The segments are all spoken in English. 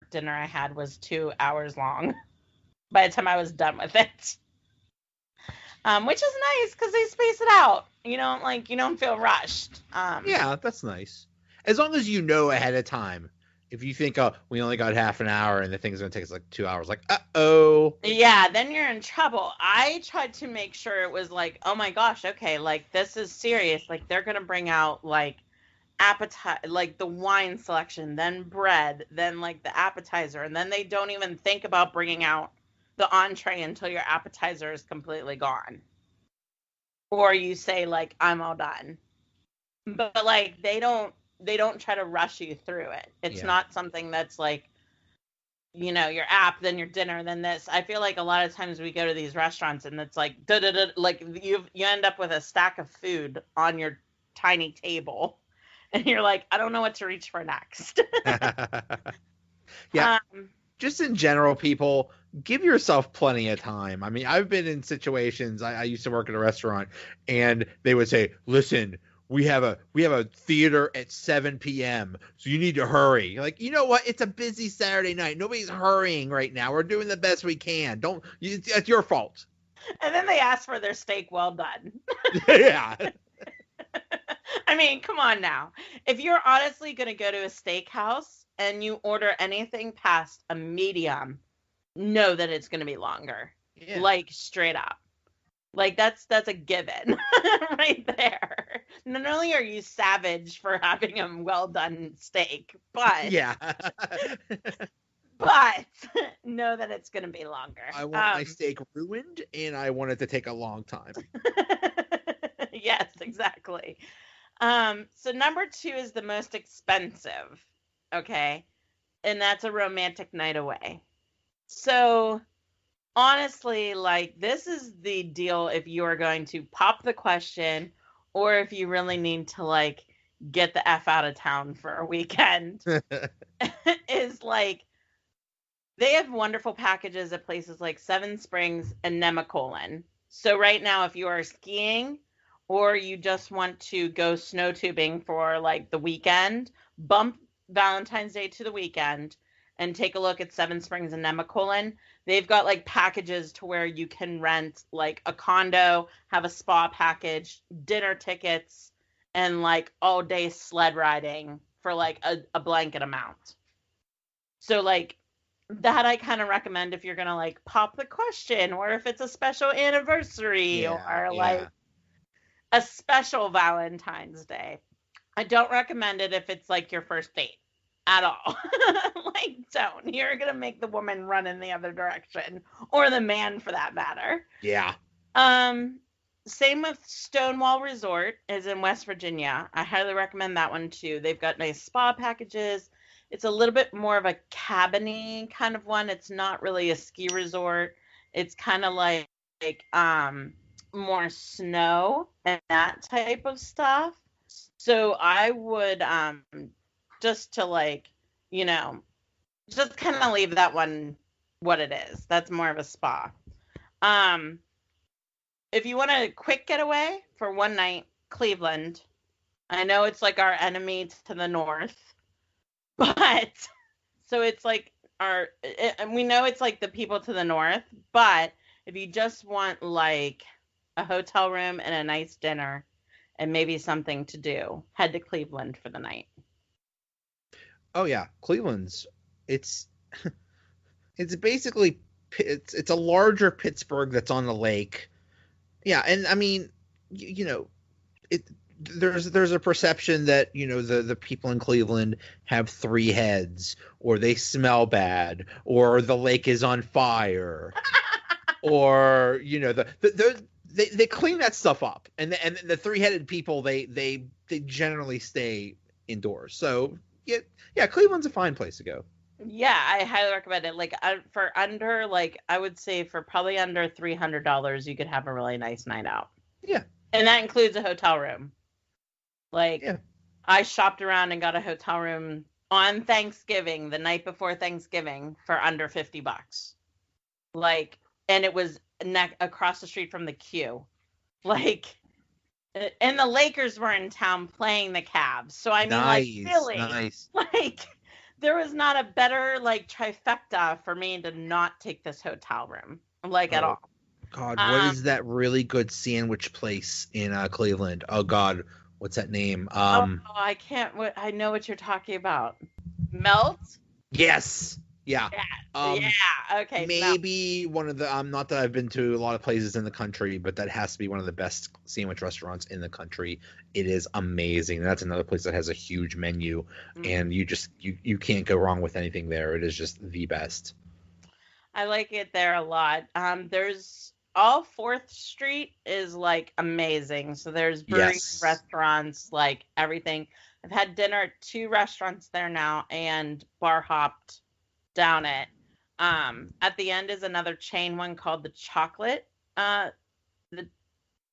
dinner I had was 2 hours long by the time I was done with it. Which is nice because they space it out. You don't feel rushed. Yeah, that's nice. As long as you know ahead of time. If you think, oh, we only got half an hour and the thing's going to take us like 2 hours, like, uh-oh. Yeah, then you're in trouble. I tried to make sure it was like, oh my gosh, okay, like this is serious. Like they're going to bring out like appetite, like the wine selection, then bread, then like the appetizer. And then they don't even think about bringing out the entree until your appetizer is completely gone. Or you say like, I'm all done. But like they don't try to rush you through it. It's not something that's like, your app, then your dinner, then this. I feel like a lot of times we go to these restaurants and it's like, like you end up with a stack of food on your tiny table. And you're like, I don't know what to reach for next. Yeah. Just in general, people, give yourself plenty of time. I mean, I've been in situations, I used to work at a restaurant, and they would say, listen, we have a theater at 7 p.m., so you need to hurry. You're like, you know what? It's a busy Saturday night. Nobody's hurrying right now. We're doing the best we can. It's your fault. And then they ask for their steak well done. Yeah. I mean, come on now. If you're honestly going to go to a steakhouse and you order anything past a medium, know that it's going to be longer. Yeah. Like straight up. Like that's a given right there. Not only are you savage for having a well done steak, but yeah. But know that it's going to be longer. I want my steak ruined, and I want it to take a long time. Yes, exactly. So number 2 is the most expensive, okay? And that's a romantic night away. So honestly, like this is the deal if you are going to pop the question or if you really need to like get the F out of town for a weekend. Is like they have wonderful packages at places like Seven Springs and Nemacolin. So right now, if you are skiing or you just want to go snow tubing for like the weekend, bump Valentine's Day to the weekend and take a look at Seven Springs and Nemacolin. They've got like packages to where you can rent like a condo, have a spa package, dinner tickets, and like all day sled riding for like a blanket amount. So like that I kind of recommend if you're going to like pop the question or if it's a special anniversary or like a special Valentine's Day. I don't recommend it if it's like your first date at all. Like don't. You're going to make the woman run in the other direction or the man for that matter. Yeah. Same with Stonewall Resort is in West Virginia. I highly recommend that one too. They've got nice spa packages. It's a little bit more of a cabin-y kind of one. It's not really a ski resort. It's kind of like more snow and that type of stuff. So I would just to like, just kind of leave that one what it is. That's more of a spa. If you want a quick getaway for one night, Cleveland. I know it's like our enemy to the north. But so it's like we know it's like the people to the north, but if you just want like a hotel room and a nice dinner and maybe something to do, head to Cleveland for the night. Oh yeah, Cleveland's it's basically it's a larger Pittsburgh that's on the lake. Yeah, and I mean, there's a perception that the people in Cleveland have 3 heads, or they smell bad, or the lake is on fire, or they clean that stuff up, and the 3-headed people they generally stay indoors. So yeah, Cleveland's a fine place to go. Yeah, I highly recommend it. Like for under I would say for probably under $300, you could have a really nice night out. Yeah, and that includes a hotel room. I shopped around and got a hotel room on Thanksgiving, the night before Thanksgiving, for under $50. And it was across the street from the Q. And the Lakers were in town playing the Cavs. So I mean, nice, really, nice. there was not a better like trifecta for me to not take this hotel room like at Oh, all. God, what Um, is that really good sandwich place in Cleveland? Oh God, what's that name? oh, I can't. I know what you're talking about. Melt. Yes, yeah. Yeah, Um, yeah. Okay, melt. maybe one of the. Not that I've been to a lot of places in the country, but that has to be one of the best sandwich restaurants in the country. It is amazing. That's another place that has a huge menu, Mhm. and you can't go wrong with anything there. It is just the best. I like it there a lot. There's all Fourth Street is like amazing. So there's breweries, Yes. restaurants, like everything. I've had dinner at two restaurants there now and bar hopped down it. At the end is another chain one called uh, the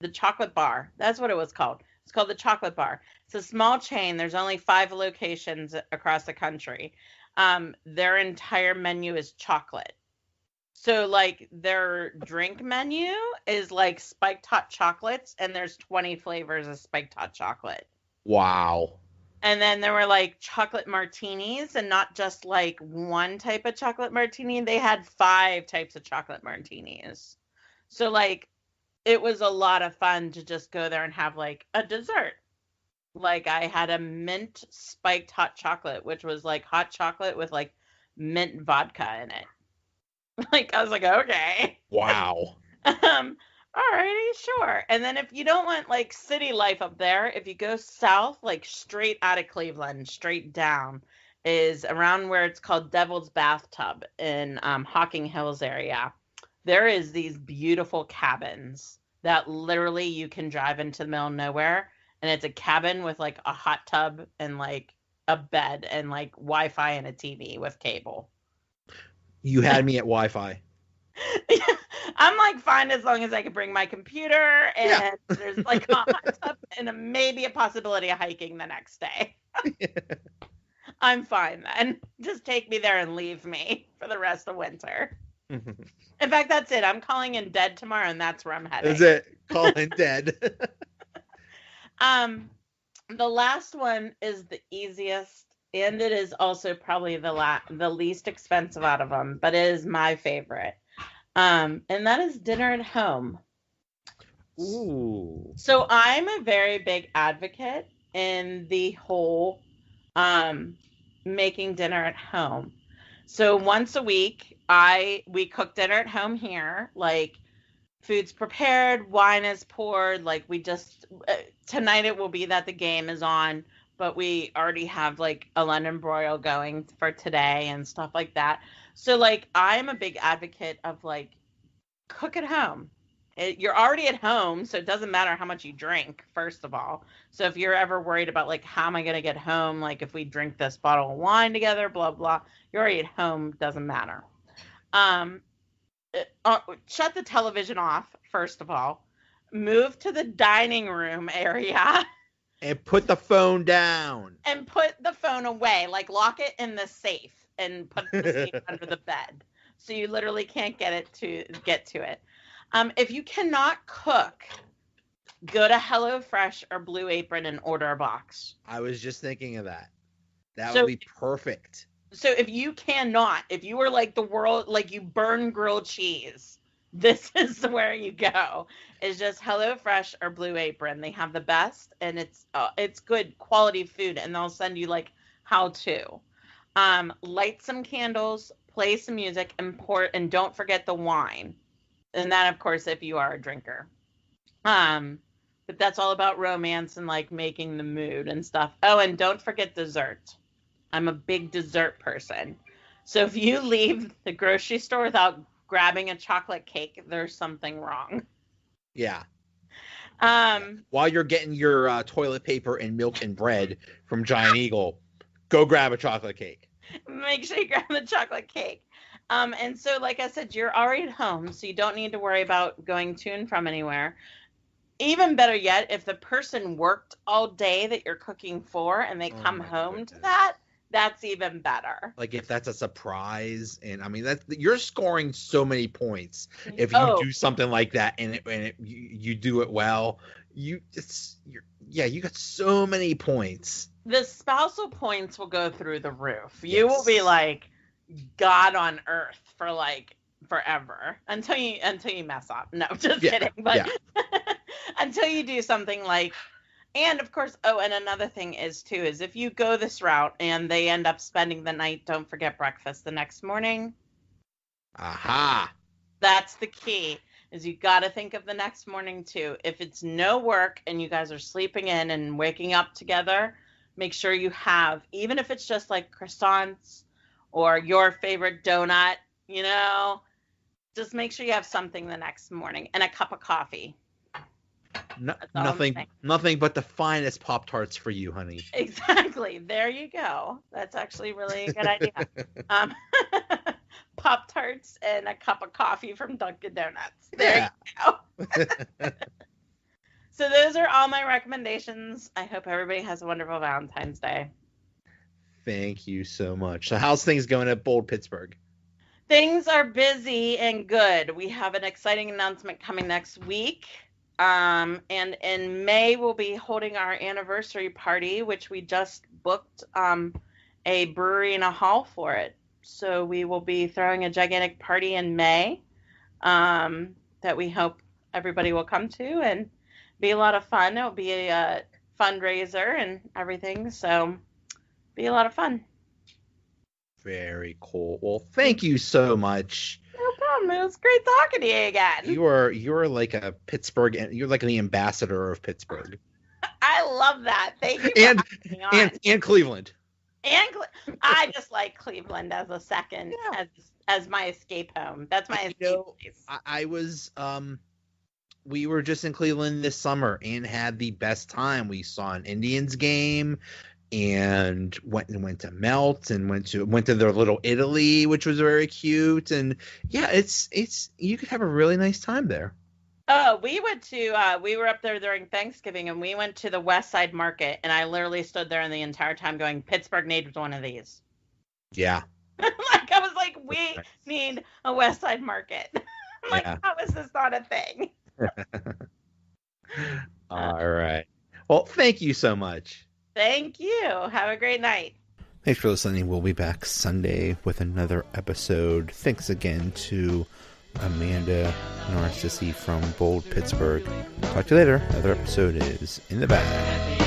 the Chocolate Bar. That's what it was called. It's called the Chocolate Bar. It's a small chain. There's only 5 locations across the country. Their entire menu is chocolate. So like their drink menu is like spiked hot chocolates, and there's 20 flavors of spiked hot chocolate. Wow. And then there were like chocolate martinis, and not just like one type of chocolate martini. They had 5 types of chocolate martinis. So like it was a lot of fun to just go there and have like a dessert. Like I had a mint spiked hot chocolate, which was like hot chocolate with like mint vodka in it. Like I was like, okay. Wow. Alrighty, sure. And then if you don't want like city life up there, if you go south, like straight out of Cleveland, straight down, is around where it's called Devil's Bathtub in Hocking Hills area. There is these beautiful cabins that literally you can drive into the middle of nowhere, and it's a cabin with like a hot tub and like a bed and like Wi-Fi and a TV with cable. You had me at Wi-Fi. I'm like fine as long as I can bring my computer Yeah. and there's like a hot tub and maybe a possibility of hiking the next day. I'm fine then. Just take me there and leave me for the rest of winter. In fact, that's it. I'm calling in dead tomorrow, and that's where I'm heading. Is it calling dead? The last one is the easiest, and it is also probably the least expensive out of them, but it is my favorite. And that is dinner at home. Ooh. So I'm a very big advocate in the whole making dinner at home. So once a week, we cook dinner at home here. Like food's prepared, wine is poured. Like we just tonight it will be that the game is on, but we already have like a London broil going for today and stuff like that. So like I'm a big advocate of like cook at home. You're already at home, so it doesn't matter how much you drink, first of all. So if you're ever worried about like how am I going to get home, like if we drink this bottle of wine together, blah blah, you're already at home, doesn't matter. Um, Shut the television off, first of all. Move to the dining room area And put the phone down. and put the phone away. Like lock it in the safe and put the safe under the bed. So you literally can't get to it. If you cannot cook, go to HelloFresh or Blue Apron and order a box. I was just thinking of that. That So would be perfect. So if you were like the world, like you burn grilled cheese, this is where you go. It's just HelloFresh or Blue Apron. They have the best, and it's good quality food, and they'll send you like how to. Light some candles, play some music, and don't forget the wine. And that, of course, if you are a drinker. But that's all about romance and like making the mood and stuff. Oh, and don't forget dessert. I'm a big dessert person. So if you leave the grocery store without grabbing a chocolate cake, there's something wrong. Yeah. Um, While you're getting your toilet paper and milk and bread from Giant Eagle, go grab a chocolate cake. Make sure you grab the chocolate cake. And so, like I said, you're already at home, so you don't need to worry about going to and from anywhere. Even better yet, if the person worked all day that you're cooking for and they come home to that, that's even better. Like if that's a surprise, and I mean you're scoring so many points if you do something like that and you do it well. you got so many points. The spousal points will go through the roof. You will be like God on earth for like forever until you mess up. No, just kidding. But until you do something like, and of course, and another thing is if you go this route and they end up spending the night, don't forget breakfast the next morning. Aha. That's the key, is you got to think of the next morning too. If it's no work and you guys are sleeping in and waking up together, make sure you have, even if it's just like croissants or your favorite donut, just make sure you have something the next morning and a cup of coffee. Nothing but the finest Pop-Tarts for you, honey. Exactly. There you go. That's actually really a good idea. Pop-Tarts and a cup of coffee from Dunkin' Donuts. There you go. So those are all my recommendations. I hope everybody has a wonderful Valentine's Day. Thank you so much. So how's things going at Bold Pittsburgh? Things are busy and good. We have an exciting announcement coming next week. And in May, we'll be holding our anniversary party, which we just booked a brewery and a hall for it. So we will be throwing a gigantic party in May that we hope everybody will come to and be a lot of fun. It'll be a fundraiser and everything. So be a lot of fun. Very cool. Well, thank you so much. No problem. It was great talking to you again. You're like a Pittsburgh. You're like the ambassador of Pittsburgh. I love that. Thank you. And Cleveland. I just like Cleveland as a second, as my escape home. That's my escape place. I was we were just in Cleveland this summer and had the best time. We saw an Indians game and went to Melt and went to their little Italy, which was very cute. And it's you could have a really nice time there. Oh, we were up there during Thanksgiving and we went to the West Side Market and I literally stood there the entire time going, Pittsburgh needs one of these. Yeah. I was like, we need a West Side Market. How is this not a thing? All right. Well, thank you so much. Thank you. Have a great night. Thanks for listening. We'll be back Sunday with another episode. Thanks again to Amanda Narcisi from Bold Pittsburgh. Talk to you later. Another episode is in the bag.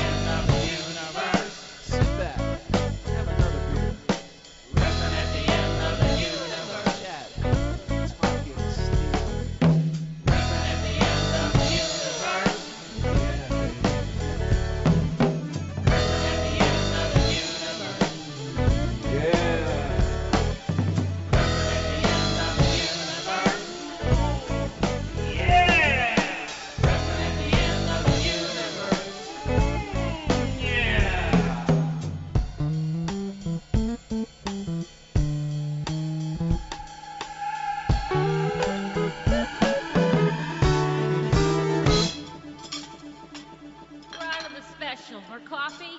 We're out of the special. More coffee?